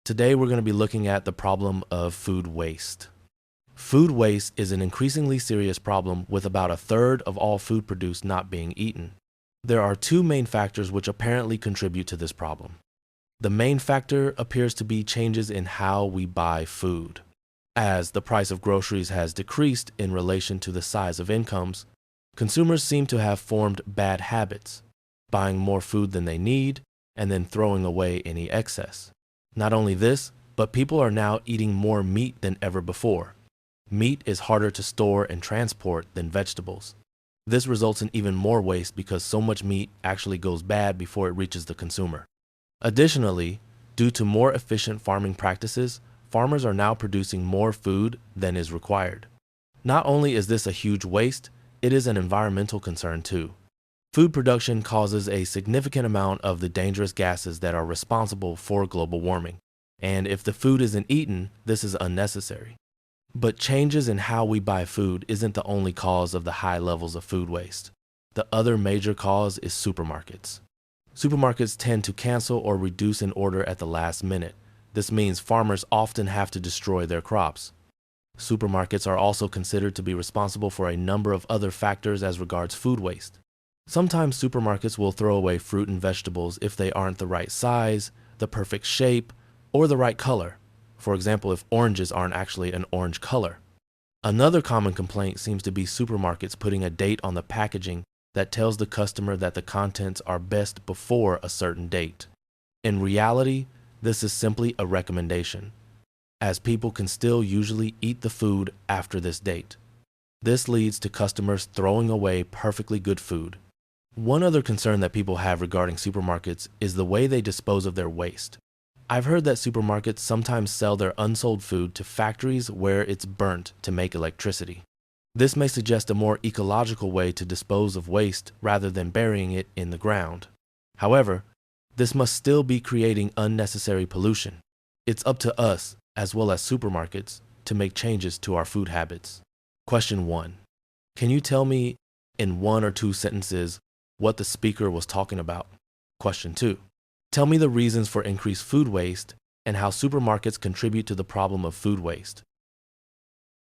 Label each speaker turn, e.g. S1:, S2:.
S1: Today we're going to be looking at the problem of food waste. Food waste is an increasingly serious problem with about a third of all food produced not being eaten. There are two main factors which apparently contribute to this problem. The main factor appears to be changes in how we buy food. As the price of groceries has decreased in relation to the size of incomes, consumers seem to have formed bad habits, buying more food than they need and then throwing away any excess. Not only this, but people are now eating more meat than ever before. Meat is harder to store and transport than vegetables. This results in even more waste because so much meat actually goes bad before it reaches the consumer. Additionally, due to more efficient farming practices, farmers are now producing more food than is required. Not only is this a huge waste, it is an environmental concern too. Food production causes a significant amount of the dangerous gases that are responsible for global warming. And if the food isn't eaten, this is unnecessary. But changes in how we buy food isn't the only cause of the high levels of food waste. The other major cause is supermarkets. Supermarkets tend to cancel or reduce an order at the last minute. This means farmers often have to destroy their crops. Supermarkets are also considered to be responsible for a number of other factors as regards food waste. Sometimes supermarkets will throw away fruit and vegetables if they aren't the right size, the perfect shape, or the right color. For example, if oranges aren't actually an orange color. Another common complaint seems to be supermarkets putting a date on the packaging that tells the customer that the contents are best before a certain date. In reality, this is simply a recommendation, as people can still usually eat the food after this date. This leads to customers throwing away perfectly good food. One other concern that people have regarding supermarkets is the way they dispose of their waste. I've heard that supermarkets sometimes sell their unsold food to factories where it's burnt to make electricity. This may suggest a more ecological way to dispose of waste rather than burying it in the ground. However, this must still be creating unnecessary pollution. It's up to us, as well as supermarkets, to make changes to our food habits. Question 1. Can you tell me in 1 or 2 sentences what the speaker was talking about? Question 2. Tell me the reasons for increased food waste and how supermarkets contribute to the problem of food waste.